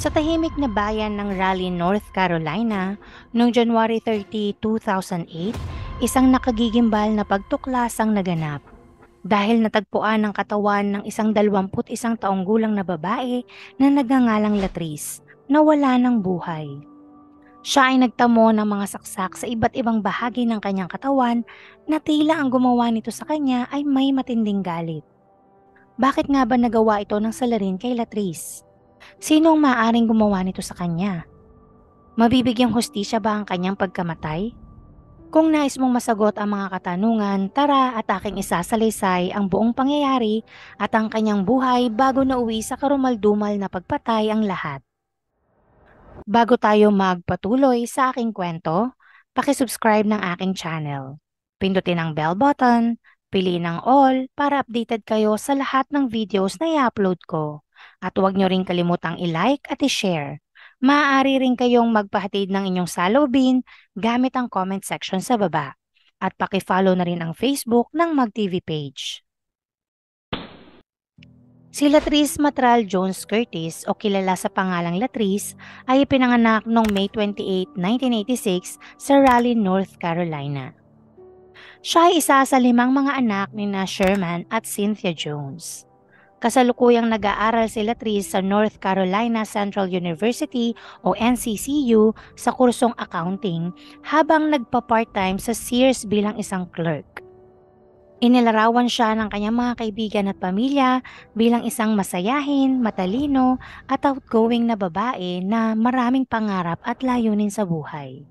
Sa tahimik na bayan ng Raleigh, North Carolina, noong January 30, 2008, isang nakagigimbal na pagtuklas ang naganap dahil natagpuan ang katawan ng isang 21 taong gulang na babae na nagngangalang Latrice na wala ng buhay. Siya ay nagtamo ng mga saksak sa iba't ibang bahagi ng kanyang katawan na tila ang gumawa nito sa kanya ay may matinding galit. Bakit nga ba nagawa ito ng salarin kay Latrice? Sino ang maaaring gumawa nito sa kanya? Mabibigyang hustisya ba ang kanyang pagkamatay? Kung nais mong masagot ang mga katanungan, tara at aking isasalaysay ang buong pangyayari at ang kanyang buhay bago nauwi sa karumaldumal na pagpatay ang lahat. Bago tayo magpatuloy sa aking kwento, pakisubscribe ng aking channel. Pindutin ang bell button, piliin ang all para updated kayo sa lahat ng videos na i-upload ko. At huwag nyo rin kalimutang i-like at i-share. Maaari rin kayong magpahatid ng inyong saloobin gamit ang comment section sa baba. At pakifollow na rin ang Facebook ng MagTV page. Si Latrice Matral Jones Curtis o kilala sa pangalang Latrice ay ipinanganak noong May 28, 1986 sa Raleigh, North Carolina. Siya ay isa sa 5 mga anak ni Sherman at Cynthia Jones. Kasalukuyang nag-aaral si Latrice sa North Carolina Central University o NCCU sa kursong accounting habang nagpa-part-time sa Sears bilang isang clerk. Inilarawan siya ng kanyang mga kaibigan at pamilya bilang isang masayahin, matalino at outgoing na babae na maraming pangarap at layunin sa buhay.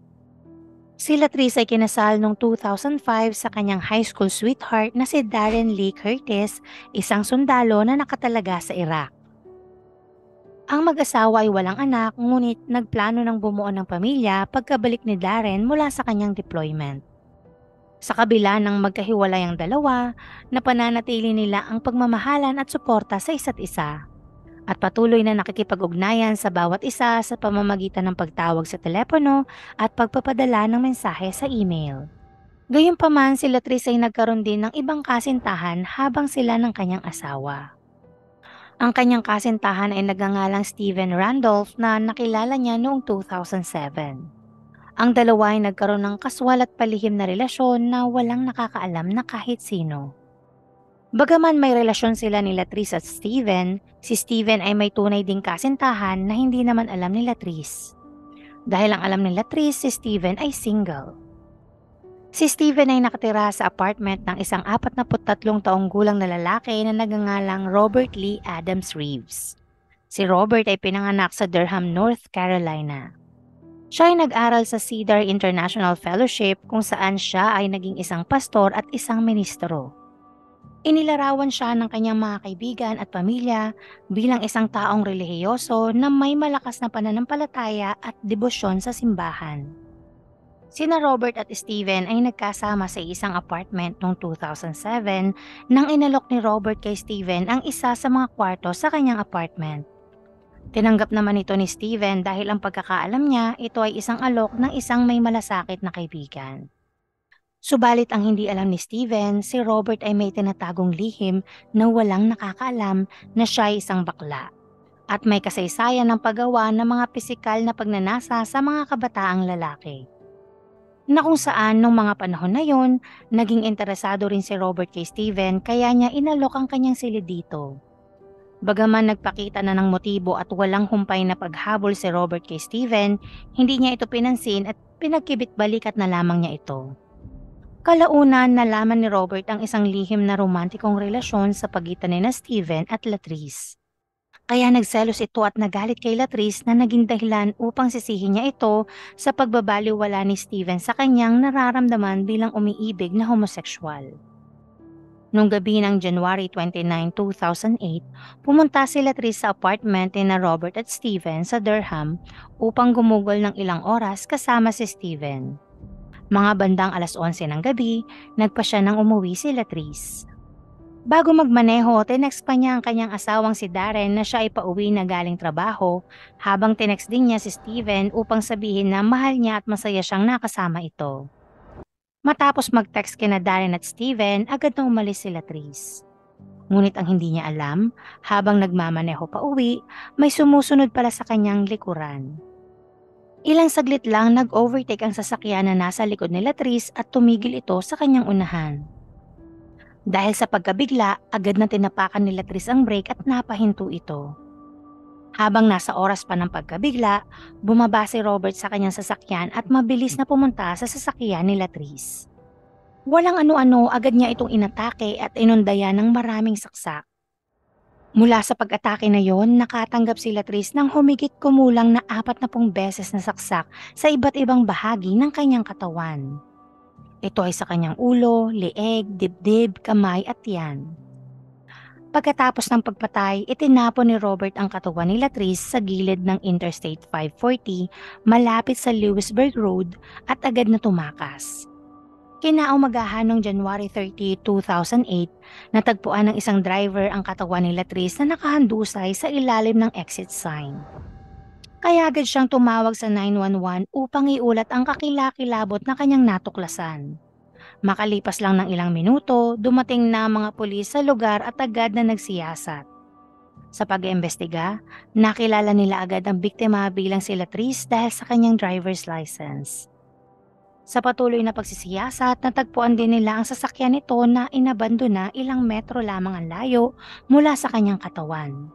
Si Latrice ay kinasal noong 2005 sa kanyang high school sweetheart na si Darren Lee Curtis, isang sundalo na nakatalaga sa Iraq. Ang mag-asawa ay walang anak ngunit nagplano ng bumuo ng pamilya pagkabalik ni Darren mula sa kanyang deployment. Sa kabila ng magkahiwalay ang dalawa, napananatili nila ang pagmamahalan at suporta sa isa't isa. At patuloy na nakikipag-ugnayan sa bawat isa sa pamamagitan ng pagtawag sa telepono at pagpapadala ng mensahe sa email. Gayunpaman, si Latrice ay nagkaroon din ng ibang kasintahan habang sila ng kanyang asawa. Ang kanyang kasintahan ay nagngangalang Steven Randolph na nakilala niya noong 2007. Ang dalawa ay nagkaroon ng kaswal at palihim na relasyon na walang nakakaalam na kahit sino. Bagaman may relasyon sila ni Latrice at Steven, si Steven ay may tunay ding kasintahan na hindi naman alam ni Latrice. Dahil ang alam ni Latrice, si Steven ay single. Si Steven ay nakatira sa apartment ng isang 43 taong gulang na lalaki na nagngangalang Robert Lee Adams Reeves. Si Robert ay pinanganak sa Durham, North Carolina. Siya ay nag-aral sa Cedar International Fellowship kung saan siya ay naging isang pastor at isang ministro. Inilarawan siya ng kanyang mga kaibigan at pamilya bilang isang taong relihiyoso na may malakas na pananampalataya at debosyon sa simbahan. Sina Robert at Steven ay nagkasama sa isang apartment noong 2007 nang inalok ni Robert kay Steven ang isa sa mga kwarto sa kanyang apartment. Tinanggap naman ito ni Steven dahil ang pagkakaalam niya ito ay isang alok ng isang may malasakit na kaibigan. Subalit ang hindi alam ni Steven, si Robert ay may tinatagong lihim na walang nakakaalam na siya ay isang bakla at may kasaysayan ng paggawa ng mga pisikal na pagnanasa sa mga kabataang lalaki. Na kung saan nung mga panahon na yon, naging interesado rin si Robert kay Steven kaya niya inalok ang kanyang silid dito. Bagaman nagpakita na ng motibo at walang humpay na paghabol si Robert kay Steven, hindi niya ito pinansin at pinagkibit-balikat na lamang niya ito. Kalaunan nalaman ni Robert ang isang lihim na romantikong relasyon sa pagitan ni Steven at Latrice. Kaya nagselos ito at nagalit kay Latrice na naging dahilan upang sisihin niya ito sa pagbabaliwala ni Steven sa kanyang nararamdaman bilang umiibig na homosekswal. Noong gabi ng January 29, 2008, pumunta si Latrice sa apartment ni Robert at Steven sa Durham upang gumugol ng ilang oras kasama si Steven. Mga bandang 11:00 ng gabi, nagpa siya nang umuwi si Latrice. Bago magmaneho, tinext pa niya ang kanyang asawang si Darren na siya ay pauwi na galing trabaho habang tinext din niya si Steven upang sabihin na mahal niya at masaya siyang nakasama ito. Matapos mag-text kina Darren at Steven, agad na umalis si Latrice. Ngunit ang hindi niya alam, habang nagmamaneho pa uwi, may sumusunod pala sa kanyang likuran. Ilang saglit lang nag-overtake ang sasakyan na nasa likod ni Latrice at tumigil ito sa kanyang unahan. Dahil sa pagkabigla, agad na tinapakan ni Latrice ang brake at napahinto ito. Habang nasa oras pa ng pagkabigla, bumaba si Robert sa kanyang sasakyan at mabilis na pumunta sa sasakyan ni Latrice. Walang ano-ano, agad niya itong inatake at inundayan ng maraming saksak. Mula sa pag-atake na yon, nakatanggap si Latrice ng humigit kumulang na 40 beses na saksak sa iba't ibang bahagi ng kanyang katawan. Ito ay sa kanyang ulo, leeg, dibdib, kamay at tiyan. Pagkatapos ng pagpatay, itinapon ni Robert ang katawan ni Latrice sa gilid ng Interstate 540 malapit sa Lewisburg Road at agad na tumakas. Kinaumagahan noong January 30, 2008, natagpuan ng isang driver ang katawan ni Latrice na nakahandusay sa ilalim ng exit sign. Kaya agad siyang tumawag sa 911 upang iulat ang kakilakilabot na kanyang natuklasan. Makalipas lang ng ilang minuto, dumating na ang mga pulis sa lugar at agad na nagsiyasat. Sa pag-iimbestiga, nakilala nila agad ang biktima bilang si Latrice dahil sa kanyang driver's license. Sa patuloy na pagsisiyasat, natagpuan din nila ang sasakyan nito na inabandona ilang metro lamang ang layo mula sa kanyang katawan.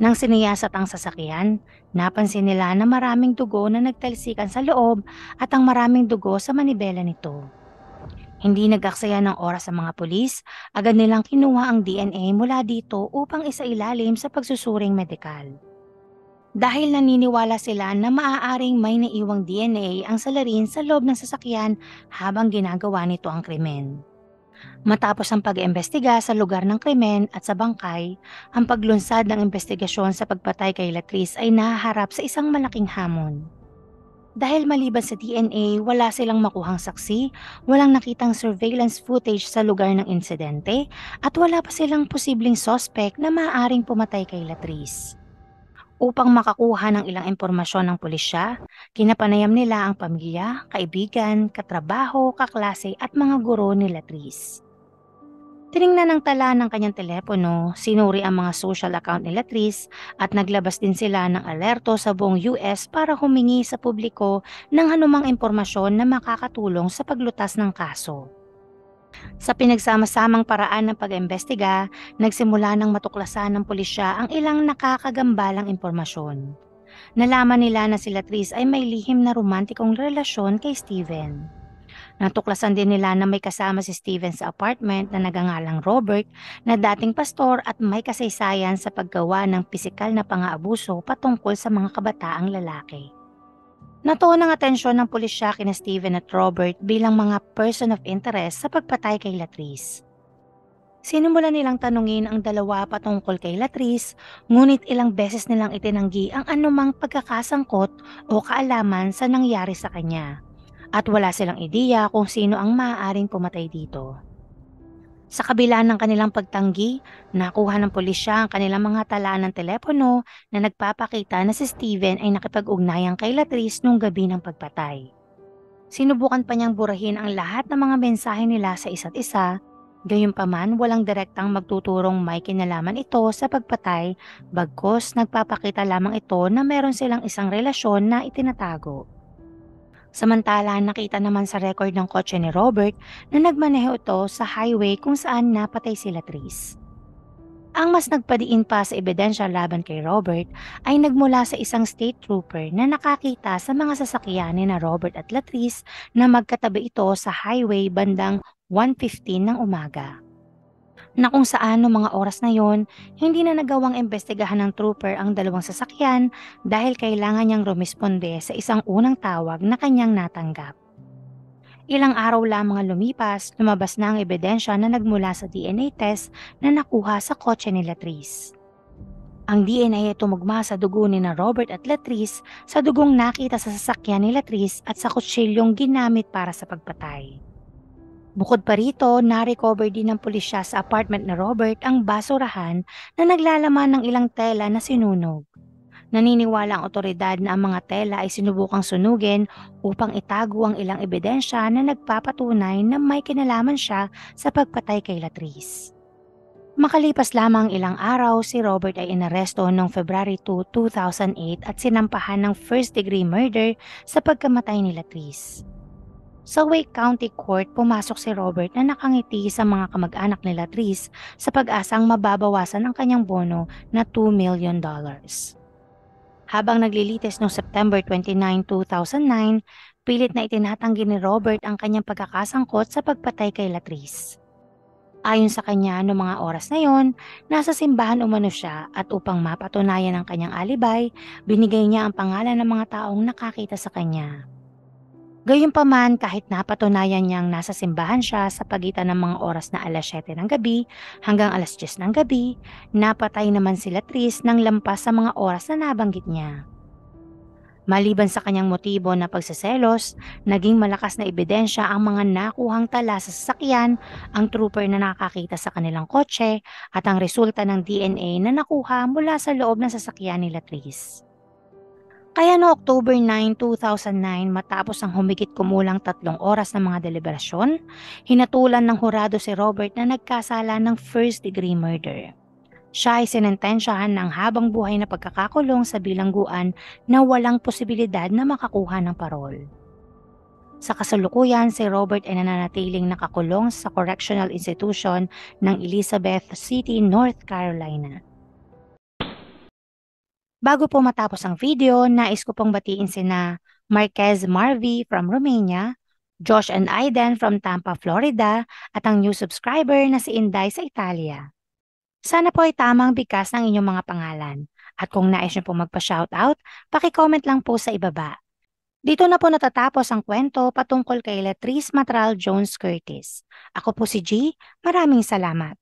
Nang siniyasat ang sasakyan, napansin nila na maraming dugo na nagtalsikan sa loob at ang maraming dugo sa manibela nito. Hindi nag-aksaya ng oras sa mga pulis, agad nilang kinuha ang DNA mula dito upang isailalim sa pagsusuring medikal. Dahil naniniwala sila na maaaring may naiwang DNA ang salarin sa loob ng sasakyan habang ginagawa nito ang krimen. Matapos ang pag-iimbestiga sa lugar ng krimen at sa bangkay, ang paglunsad ng investigasyon sa pagpatay kay Latrice ay nahaharap sa isang malaking hamon. Dahil maliban sa DNA, wala silang makuhang saksi, walang nakitang surveillance footage sa lugar ng insidente, at wala pa silang posibleng suspect na maaaring pumatay kay Latrice. Upang makakuha ng ilang impormasyon ng pulisya, kinapanayam nila ang pamilya, kaibigan, katrabaho, kaklase at mga guro ni Latrice. Tiningnan ng tala ng kanyang telepono, sinuri ang mga social account ni Latrice at naglabas din sila ng alerto sa buong US para humingi sa publiko ng anumang impormasyon na makakatulong sa paglutas ng kaso. Sa pinagsama-samang paraan ng pag-imbestiga, nagsimula ng matuklasan ng pulisya ang ilang nakakagambalang impormasyon. Nalaman nila na si Latrice ay may lihim na romantikong relasyon kay Steven. Natuklasan din nila na may kasama si Steven sa apartment na nagangalang Robert na dating pastor at may kasaysayan sa paggawa ng pisikal na pang-aabuso patungkol sa mga kabataang lalaki. Natuon ang atensyon ng pulisya kina Steven at Robert bilang mga person of interest sa pagpatay kay Latrice. Sinumulan nilang tanungin ang dalawa patungkol kay Latrice, ngunit ilang beses nilang itinanggi ang anumang pagkakasangkot o kaalaman sa nangyari sa kanya. At wala silang ideya kung sino ang maaaring pumatay dito. Sa kabila ng kanilang pagtanggi, nakuha ng pulisya ang kanilang mga talaan ng telepono na nagpapakita na si Steven ay nakipag-ugnayan kay Latrice nung gabi ng pagpatay. Sinubukan pa niyang burahin ang lahat ng mga mensahe nila sa isa't isa, gayunpaman walang direktang magtuturong may kinalaman ito sa pagpatay, bagkus nagpapakita lamang ito na meron silang isang relasyon na itinatago. Samantala, nakita naman sa record ng kotse ni Robert na nagmaneho ito sa highway kung saan napatay si Latrice. Ang mas nagpadiin pa sa ebidensya laban kay Robert ay nagmula sa isang state trooper na nakakita sa mga sasakyan ni na Robert at Latrice na magkatabi ito sa highway bandang 1:15 ng umaga. Na kung saan noong mga oras na yon, hindi na nagawang imbestigahan ng trooper ang dalawang sasakyan dahil kailangan niyang rumisponde sa isang unang tawag na kanyang natanggap. Ilang araw lamang ang lumipas, lumabas na ang ebidensya na nagmula sa DNA test na nakuha sa kotse ni Latrice. Ang DNA ay tumugma sa dugo ni na Robert at Latrice sa dugong nakita sa sasakyan ni Latrice at sa kutsilyong ginamit para sa pagpatay. Bukod pa rito, na-recover din ng pulisya sa apartment ni Robert ang basurahan na naglalaman ng ilang tela na sinunog. Naniniwala ang otoridad na ang mga tela ay sinubukang sunugin upang itago ang ilang ebidensya na nagpapatunay na may kinalaman siya sa pagpatay kay Latrice. Makalipas lamang ilang araw, si Robert ay inaresto noong February 2, 2008 at sinampahan ng first-degree murder sa pagkamatay ni Latrice. Sa Wake County Court, pumasok si Robert na nakangiti sa mga kamag-anak ni Latrice sa pag-asang mababawasan ang kanyang bono na $2 million. Habang naglilitis noong September 29, 2009, pilit na itinatanggi ni Robert ang kanyang pagkakasangkot sa pagpatay kay Latrice. Ayon sa kanya, noong mga oras na yon, nasa simbahan umano siya at upang mapatunayan ang kanyang alibay, binigay niya ang pangalan ng mga taong nakakita sa kanya. Gayunpaman, kahit napatunayan niyang nasa simbahan siya sa pagitan ng mga oras na alas 7 ng gabi hanggang alas 10 ng gabi, napatay naman si Latrice ng lampas sa mga oras na nabanggit niya. Maliban sa kanyang motibo na pagseselos, naging malakas na ebidensya ang mga nakuhang tala sa sasakyan, ang trooper na nakakita sa kanilang kotse, at ang resulta ng DNA na nakuha mula sa loob ng sasakyan ni Latrice. Kaya no October 9, 2009, matapos ang humigit kumulang 3 oras ng mga deliberasyon, hinatulan ng hurado si Robert na nagkasala ng first-degree murder. Siya ay sinentensyahan ng habang buhay na pagkakakulong sa bilangguan na walang posibilidad na makakuha ng parol. Sa kasalukuyan, si Robert ay nananatiling nakakulong sa Correctional Institution ng Elizabeth City, North Carolina. Bago po matapos ang video, nais ko pong batiin sina Marquez Marvi from Romania, Josh and Aiden from Tampa, Florida, at ang new subscriber na si Inday sa Italia. Sana po ay tamang bigkas ng inyong mga pangalan. At kung nais nyo pong magpa-shoutout, paki-comment lang po sa ibaba. Dito na po natatapos ang kwento patungkol kay Latrice Matral Jones Curtis. Ako po si G. Maraming salamat.